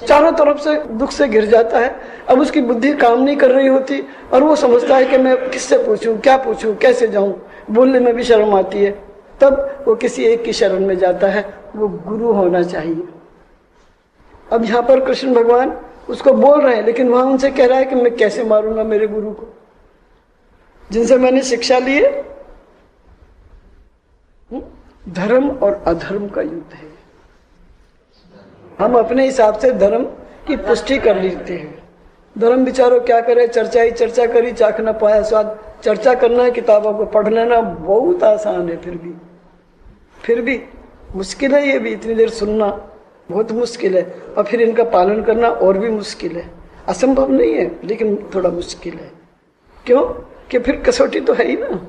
चारों तरफ से दुख से घिर जाता है, अब उसकी बुद्धि काम नहीं कर रही होती और वो समझता है कि मैं किससे पूछूं, क्या पूछूं, कैसे जाऊं, बोलने में भी शर्म आती है, तब वो किसी एक की शरण में जाता है। वो गुरु होना चाहिए। अब यहाँ पर कृष्ण भगवान उसको बोल रहे हैं, लेकिन वहां उनसे कह रहा है कि मैं कैसे मारूंगा मेरे गुरु को, जिनसे मैंने शिक्षा ली है। धर्म और अधर्म का युद्ध है। हम अपने हिसाब से धर्म की पुष्टि कर लेते हैं। धर्म विचारों क्या करे, चर्चा ही चर्चा करी, चाख न पाया स्वाद। चर्चा करना है, किताबों को पढ़ लेना बहुत आसान है, फिर भी मुश्किल है। ये भी इतनी देर सुनना बहुत मुश्किल है, और फिर इनका पालन करना और भी मुश्किल है। असंभव नहीं है, लेकिन थोड़ा मुश्किल है। क्यों? कि फिर कसौटी तो है ही ना।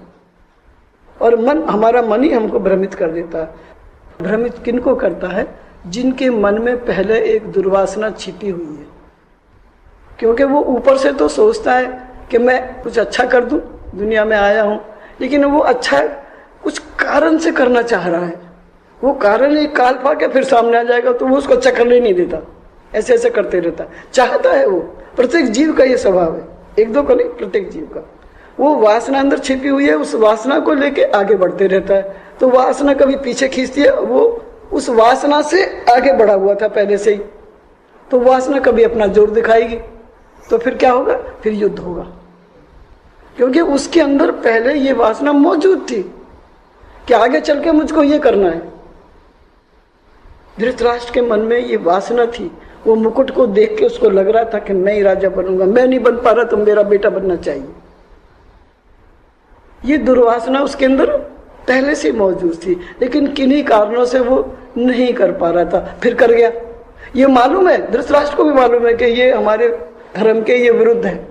और मन, हमारा मन ही हमको भ्रमित कर देता है। भ्रमित किनको करता है? जिनके मन में पहले एक दुर्वासना छिपी हुई है। क्योंकि वो ऊपर से तो सोचता है कि मैं कुछ अच्छा कर दूं, दुनिया में आया हूं, लेकिन वो अच्छा कुछ कारण से करना चाह रहा है। वो कारण एक काल पा के फिर सामने आ जाएगा तो वो उसको अच्छा करने नहीं देता, ऐसे ऐसे करते रहता। चाहता है वो, प्रत्येक जीव का ये स्वभाव है, एक दो का नहीं, प्रत्येक जीव का। वो वासना अंदर छिपी हुई है, उस वासना को लेके आगे बढ़ते रहता है। तो वासना कभी पीछे खींचती है, वो उस वासना से आगे बढ़ा हुआ था पहले से ही, तो वासना कभी अपना जोर दिखाएगी, तो फिर क्या होगा? फिर युद्ध होगा। क्योंकि उसके अंदर पहले ये वासना मौजूद थी कि आगे चल के मुझको ये करना है। धृतराष्ट्र के मन में ये वासना थी। वो मुकुट को देख के उसको लग रहा था कि मैं ही राजा बनूंगा, मैं नहीं बन पा रहा तो मेरा बेटा बनना चाहिए। ये दुर्वासना उसके अंदर पहले से मौजूद थी, लेकिन किन्हीं कारणों से वो नहीं कर पा रहा था, फिर कर गया। ये मालूम है, धृतराष्ट्र को भी मालूम है कि ये हमारे धर्म के ये विरुद्ध है।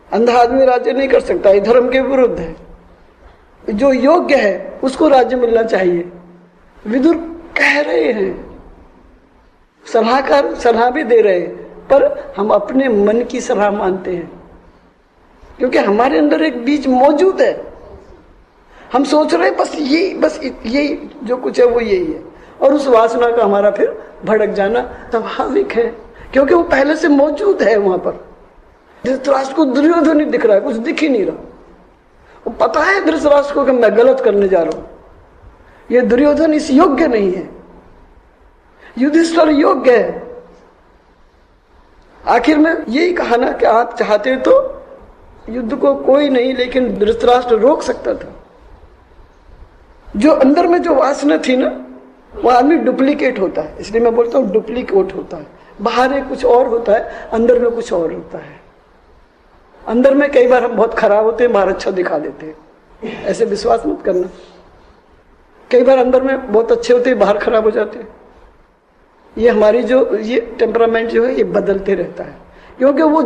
अंधा आदमी राज्य नहीं कर सकता, ये धर्म के विरुद्ध है। जो योग्य है उसको राज्य मिलना चाहिए। विदुर कह रहे हैं, सलाहकार सलाह भी दे रहे हैं, पर हम अपने मन की सलाह मानते हैं, क्योंकि हमारे अंदर एक बीज मौजूद है। हम सोच रहे हैं बस यही जो कुछ है वो यही है, और उस वासना का हमारा फिर भड़क जाना स्वाभाविक है, क्योंकि वो पहले से मौजूद है वहां पर। धृतराष्ट्र को दुर्योधन ही दिख रहा है, कुछ दिख ही नहीं रहा। वो पता है धृतराष्ट्र को कि मैं गलत करने जा रहा हूं, ये दुर्योधन इस योग्य नहीं है, युधिष्ठिर योग्य है। आखिर में यही कहा ना कि आप चाहते तो युद्ध को कोई नहीं, लेकिन धृतराष्ट्र रोक सकता था। जो अंदर में जो वासना थी ना, वो आदमी डुप्लीकेट होता है, इसलिए मैं बोलता हूँ डुप्लीकेट होता है। बाहर एक कुछ और होता है, अंदर में कुछ और होता है। अंदर में कई बार हम बहुत खराब होते हैं, बाहर अच्छा दिखा देते हैं, ऐसे विश्वास मत करना। कई बार अंदर में बहुत अच्छे होते हैं, बाहर खराब हो जाते हैं। ये हमारी जो ये टेम्परामेंट जो है ये बदलते रहता है, क्योंकि वो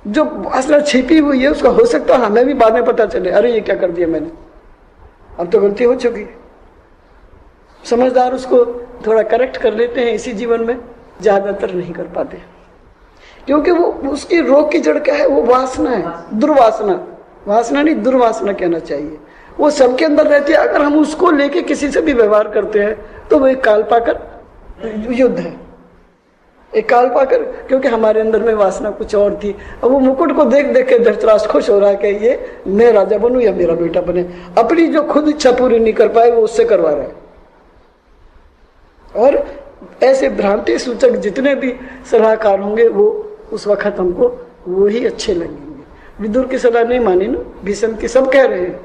जो वासना छिपी हुई है उसका हो सकता है हमें भी बाद में पता चले, अरे ये क्या कर दिया मैंने, अब तो गलती हो चुकी है। समझदार उसको थोड़ा करेक्ट कर लेते हैं इसी जीवन में, ज्यादातर नहीं कर पाते, क्योंकि वो उसकी रोग की जड़ क्या है, वो वासना है, दुर्वासना। वासना नहीं, दुर्वासना कहना चाहिए। वो सबके अंदर रहती है। अगर हम उसको लेके किसी से भी व्यवहार करते हैं तो वो एक काल पाकर युद्ध है, एक काल पाकर, क्योंकि हमारे अंदर में वासना कुछ और थी। अब वो मुकुट को देख देख के धृतराष्ट्र खुश हो रहा है कि ये मैं राजा बनूं या मेरा बेटा बने। अपनी जो खुद इच्छा पूरी नहीं कर पाए वो उससे करवा रहा है। और ऐसे भ्रांति सूचक जितने भी सलाहकार होंगे वो उस वक्त हमको वो ही अच्छे लगेंगे। विदुर की सलाह नहीं मानी ना, भीष्म की, सब कह रहे हैं।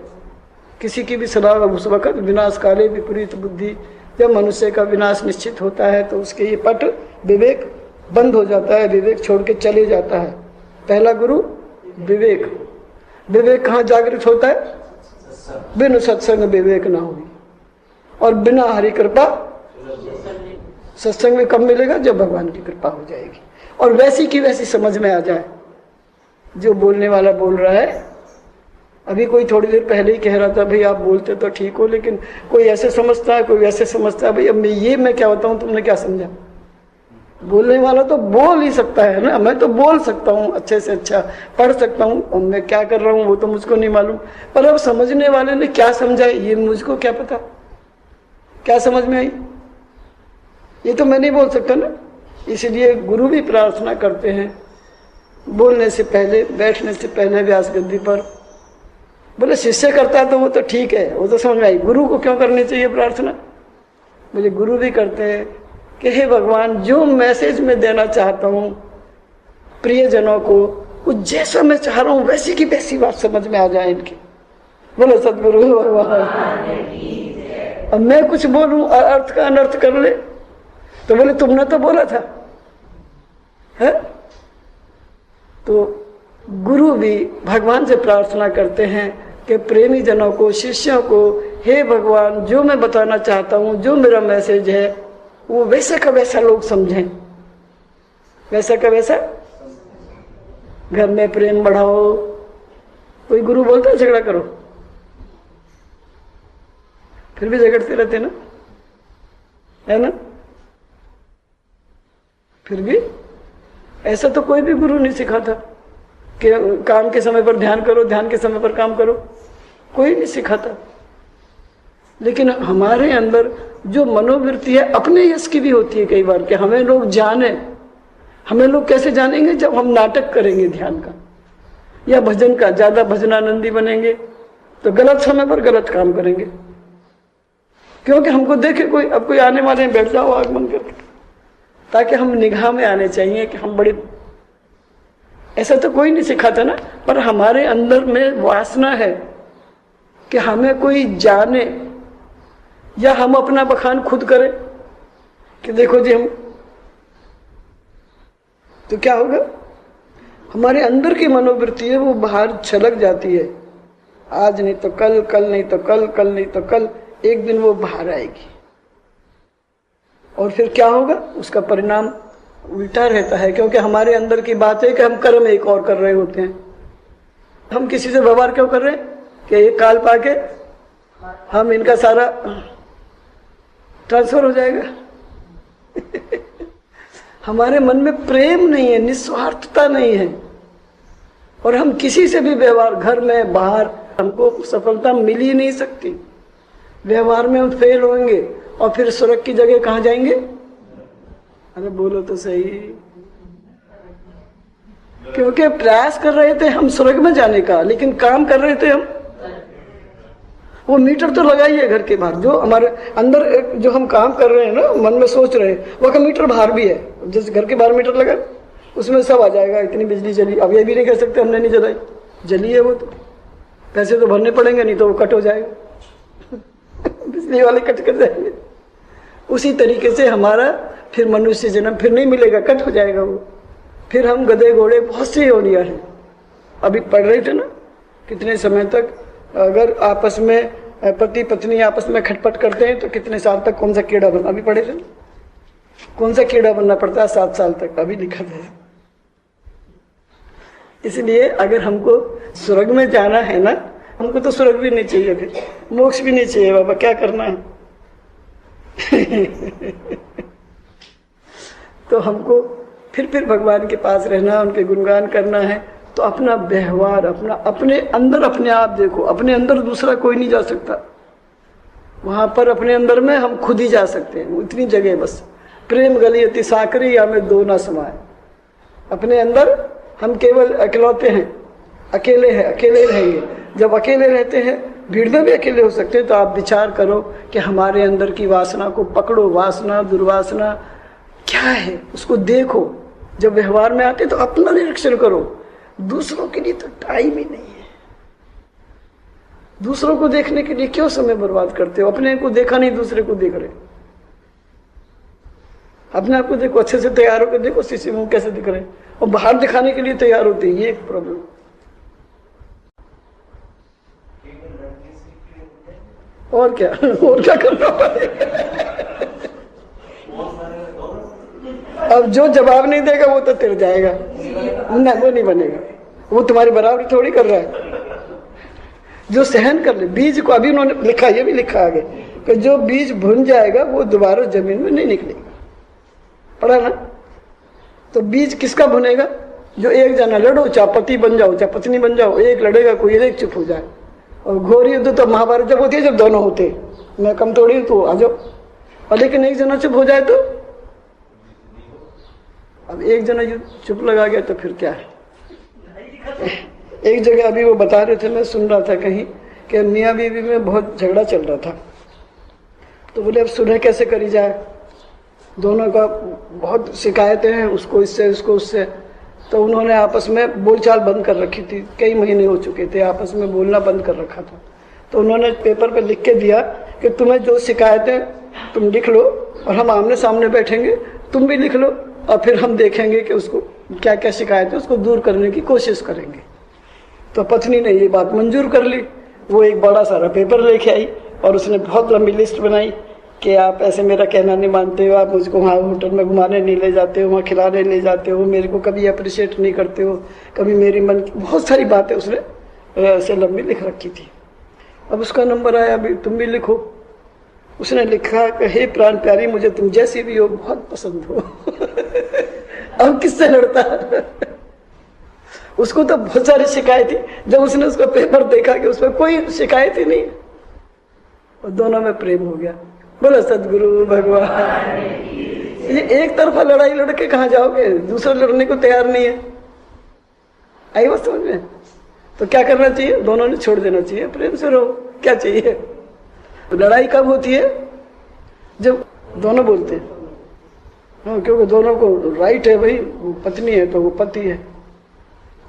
किसी की भी सलाह उस वक्त विनाश काले विपरीत बुद्धि, जब मनुष्य का विनाश निश्चित होता है तो उसके ये पट विवेक बंद हो जाता है, विवेक छोड़ के चले जाता है। पहला गुरु विवेक। विवेक कहाँ जागृत होता है? बिन सत्संग विवेक ना हुई, और बिना हरि कृपा सत्संग में कब मिलेगा? जब भगवान की कृपा हो जाएगी और वैसी की वैसी समझ में आ जाए जो बोलने वाला बोल रहा है। अभी कोई थोड़ी देर पहले ही कह रहा था भाई आप बोलते तो ठीक हो, लेकिन कोई ऐसे समझता है, कोई वैसे समझता है। भाई अब मैं क्या बताऊं, तुमने क्या समझा? बोलने वाला तो बोल ही सकता है ना, मैं तो बोल सकता हूँ, अच्छे से अच्छा पढ़ सकता हूँ, मैं क्या कर रहा हूँ वो तो मुझको नहीं मालूम, पर अब समझने वाले ने क्या समझा ये मुझको क्या पता, क्या समझ में आई ये तो मैं नहीं बोल सकता ना। इसलिए गुरु भी प्रार्थना करते हैं बोलने से पहले, बैठने से पहले व्यास गद्दी पर। बोले शिष्य करता है तो वो तो ठीक है, वो तो समझ में आई। गुरु को क्यों करनी चाहिए प्रार्थना? मुझे गुरु भी करते हैं कि हे भगवान, जो मैसेज मैं देना चाहता हूँ प्रियजनों को, वो जैसा मैं चाह रहा हूँ वैसी की वैसी बात समझ में आ जाए इनकी। बोलो सतगुरु भगवान। अब मैं कुछ बोलूं और अर्थ का अनर्थ कर ले तो बोले तुमने तो बोला था, है? तो गुरु भी भगवान से प्रार्थना करते हैं कि प्रेमी जनों को, शिष्यों को, हे भगवान, जो मैं बताना चाहता हूँ, जो मेरा मैसेज है वो वैसा का वैसा लोग समझें, वैसा का वैसा। घर में प्रेम बढ़ाओ। कोई गुरु बोलता है झगड़ा करो, फिर भी झगड़ते रहते ना, है ना? फिर भी ऐसा तो कोई भी गुरु नहीं सिखाता कि काम के समय पर ध्यान करो, ध्यान के समय पर काम करो, कोई नहीं सिखाता। लेकिन हमारे अंदर जो मनोवृत्ति है अपने यश की भी होती है कई बार कि हमें लोग जाने। हमें लोग कैसे जानेंगे? जब हम नाटक करेंगे ध्यान का या भजन का, ज्यादा भजनानंदी बनेंगे तो गलत समय पर गलत काम करेंगे, क्योंकि हमको देखे कोई, अब कोई आने वाले हैं, बैठ जाओ आग बंद करके, ताकि हम निगाह में आने चाहिए कि हम बड़ी। ऐसा तो कोई नहीं सिखाता ना, पर हमारे अंदर में वासना है कि हमें कोई जाने या हम अपना बखान खुद करें कि देखो जी हम। तो क्या होगा? हमारे अंदर की मनोवृत्ति है वो बाहर छलक जाती है। आज नहीं तो कल, कल नहीं तो कल, कल नहीं तो कल, एक दिन वो बाहर आएगी और फिर क्या होगा? उसका परिणाम उल्टा रहता है, क्योंकि हमारे अंदर की बात है कि हम कर्म एक और कर रहे होते हैं। हम किसी से व्यवहार क्यों कर रहे हैं कि ये काल पाके हम इनका सारा ट्रांसफर हो जाएगा। हमारे मन में प्रेम नहीं है, निस्वार्थता नहीं है, और हम किसी से भी व्यवहार, घर में बाहर, हमको सफलता मिल ही नहीं सकती। व्यवहार में हम फेल होंगे और फिर स्वर्ग की जगह कहाँ जाएंगे? अरे बोलो तो सही। क्योंकि प्रयास कर रहे थे हम स्वर्ग में जाने का, लेकिन काम कर रहे थे हम वो मीटर तो लगाइए घर के बाहर, जो हमारे अंदर जो हम काम कर रहे हैं ना, मन में सोच रहे हैं, वो का मीटर बाहर भी है। जैसे घर के बाहर मीटर लगा, उसमें सब आ जाएगा, इतनी बिजली जली। अब ये भी नहीं कह सकते हमने नहीं जलाई, जली है वो तो, पैसे तो भरने पड़ेंगे, नहीं तो वो कट हो जाएगा बिजली वाले कट कर जाएंगे। उसी तरीके से हमारा फिर मनुष्य जन्म फिर नहीं मिलेगा, कट हो जाएगा वो। फिर हम गधे घोड़े बहुत सी योनियां हैं। अभी पढ़ रहे थे ना कितने समय तक अगर आपस में पति पत्नी आपस में खटपट करते हैं तो कितने साल तक कौन सा कीड़ा बनना, अभी पढ़े थे ना, कौन सा कीड़ा बनना पड़ता है 7 साल तक, अभी लिखा था। इसलिए अगर हमको स्वर्ग में जाना है ना, हमको तो स्वर्ग भी नहीं चाहिए, फिर मोक्ष भी नहीं चाहिए, बाबा क्या करना है तो हमको फिर भगवान के पास रहना, उनके गुणगान करना है। तो अपना व्यवहार अपने अंदर अपने आप देखो, अपने अंदर दूसरा कोई नहीं जा सकता। वहां पर अपने अंदर में हम खुद ही जा सकते हैं, इतनी जगह बस। प्रेम गली अति साकरी या में दो ना समाये। अपने अंदर हम केवल अकेलौते हैं, अकेले हैं, अकेले रहेंगे। जब अकेले रहते हैं, भीड़ में भी अकेले हो सकते हैं। तो आप विचार करो कि हमारे अंदर की वासना को पकड़ो, वासना दुर्वासना क्या है उसको देखो। जब व्यवहार में आते तो अपना निरीक्षण करो। दूसरों के लिए तो टाइम ही नहीं है। दूसरों को देखने के लिए क्यों समय बर्बाद करते हो? अपने को देखा नहीं, दूसरे को देख रहे। अपने आप को देखो, अच्छे से तैयार होकर देखो शीशे में कैसे दिख रहे हैं, और बाहर दिखाने के लिए तैयार होते हैं। ये एक प्रॉब्लम। और क्या करना पड़ेगा अब जो जवाब नहीं देगा वो तो तिर जाएगा ना, वो नहीं बनेगा। वो तुम्हारी बराबरी थोड़ी कर रहा है। जो सहन कर ले बीज को, अभी उन्होंने लिखा, ये भी लिखा आगे कि जो बीज भुन जाएगा वो दोबारा जमीन में नहीं निकलेगा। पढ़ा ना? तो बीज किसका भुनेगा? जो एक जना लड़ो, चाहे पति बन जाओ चाहे पत्नी बन जाओ, एक लड़ेगा कोई, एक चुप हो जाए। और घोर युद्ध तो महाभारत जब होती है, जब दोनों होते। मैं कम थोड़ी हूं, तो आ जाओ। और लेकिन एक जना चुप हो जाए तो, अब एक जना चुप लगा गया तो फिर क्या है? एक जगह अभी वो बता रहे थे, मैं सुन रहा था कहीं कि मियाँ बीवी में बहुत झगड़ा चल रहा था। तो बोले अब सुलह कैसे करी जाए, दोनों का बहुत शिकायतें हैं, उसको इससे उसको उससे। तो उन्होंने आपस में बोलचाल बंद कर रखी थी, कई महीने हो चुके थे, आपस में बोलना बंद कर रखा था। तो उन्होंने पेपर पे लिख के दिया कि तुम्हें जो शिकायतें तुम लिख लो, और हम आमने सामने बैठेंगे, तुम भी लिख लो, और फिर हम देखेंगे कि उसको क्या क्या शिकायत है, उसको दूर करने की कोशिश करेंगे। तो पत्नी ने ये बात मंजूर कर ली। वो एक बड़ा सारा पेपर लेके आई और उसने बहुत लंबी लिस्ट बनाई कि आप ऐसे मेरा कहना नहीं मानते हो, आप मुझको वहाँ होटल में घुमाने नहीं ले जाते हो, वहाँ खिलाने ले जाते हो, मेरे को कभी अप्रिशिएट नहीं करते हो, कभी मेरी मन की बहुत सारी बातें उसने ऐसे लंबी लिख रखी थी। अब उसका नंबर आया, अभी तुम भी लिखो। उसने लिखा कि हे प्राण प्यारी, मुझे तुम जैसी भी हो बहुत पसंद हो अब किससे लड़ता उसको तो बहुत सारी शिकायत थी। जब उसने उसका पेपर देखा कि उसमें कोई शिकायत ही नहीं, और दोनों में प्रेम हो गया। बोलो सदगुरु भगवान। ये एक तरफा लड़ाई लड़के कहाँ जाओगे? दूसरा लड़ने को तैयार नहीं है। आई बात समझ में? तो क्या करना चाहिए? दोनों ने छोड़ देना चाहिए, प्रेम से रहो। क्या चाहिए? लड़ाई कब होती है? जब दोनों बोलते हैं। हाँ, क्योंकि दोनों को राइट है भाई, वो पत्नी है तो वो पति है,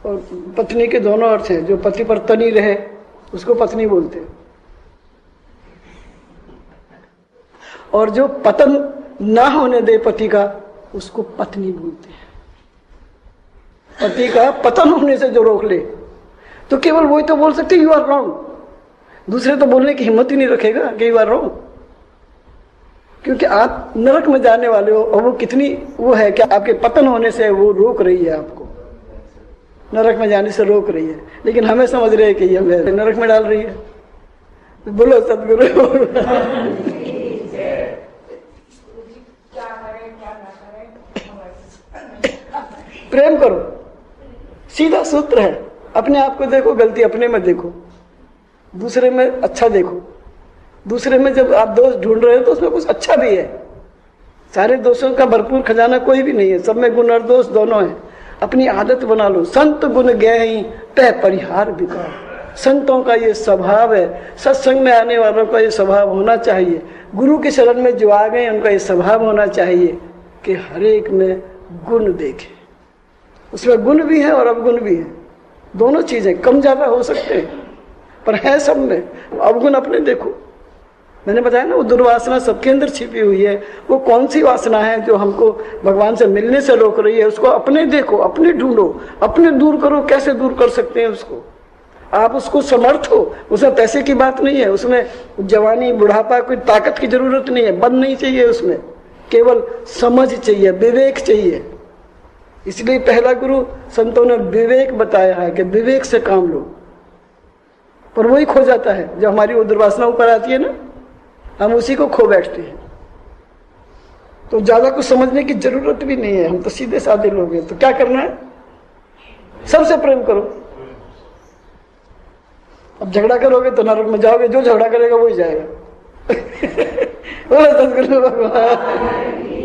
और पत्नी के दोनों अर्थ हैं। जो पति पर तनी रहे उसको पत्नी बोलते हैं, और जो पतन ना होने दे पति का उसको पत्नी बोलते हैं। पति का पतन होने से जो रोक ले, तो केवल वही तो बोल सकते यू आर रॉन्ग। दूसरे तो बोलने की हिम्मत ही नहीं रखेगा कि यू आर रॉन्ग, क्योंकि आप नरक में जाने वाले हो। और वो कितनी वो है कि आपके पतन होने से वो रोक रही है, आपको नरक में जाने से रोक रही है। लेकिन हमें समझ रहे हैं कि हमें नरक में डाल रही है। बोलो सदगुरु प्रेम करो, सीधा सूत्र है। अपने आप को देखो, गलती अपने में देखो, दूसरे में अच्छा देखो। दूसरे में जब आप दोष ढूंढ रहे हो तो उसमें कुछ अच्छा भी है। सारे दोषों का भरपूर खजाना कोई भी नहीं है, सब में गुण और दोष दोनों है। अपनी आदत बना लो। संत गुण गए तय परिहार विकार। संतों का ये स्वभाव है, सत्संग में आने वालों का ये स्वभाव होना चाहिए, गुरु के शरण में जो आ गए उनका ये स्वभाव होना चाहिए कि हर एक में गुण देखे। उसमें गुण भी है और अवगुण भी है, दोनों चीजें कम ज्यादा हो सकते हैं पर है सब में। अवगुण अपने देखो, मैंने बताया ना वो दुर्वासना सबके अंदर छिपी हुई है। वो कौन सी वासना है जो हमको भगवान से मिलने से रोक रही है, उसको अपने देखो, अपने ढूंढो, अपने दूर करो। कैसे दूर कर सकते हैं उसको? आप उसको समर्थ हो, उसमें पैसे की बात नहीं है, उसमें जवानी बुढ़ापा कोई ताकत की जरूरत नहीं है, बल नहीं चाहिए, उसमें केवल समझ चाहिए, विवेक चाहिए। इसलिए पहला गुरु संतों ने विवेक बताया है कि विवेक से काम लो। पर वही खो जाता है जब हमारी वो दुर्वासना ऊपर आती है ना, हम उसी को खो बैठते हैं। तो ज्यादा कुछ समझने की जरूरत भी नहीं है, हम तो सीधे साधे लोग हैं। तो क्या करना है? सबसे प्रेम करो। अब झगड़ा करोगे तो नरक में जाओगे, जो झगड़ा करेगा वही जाएगा। बोलो सद्गुरु भगवान।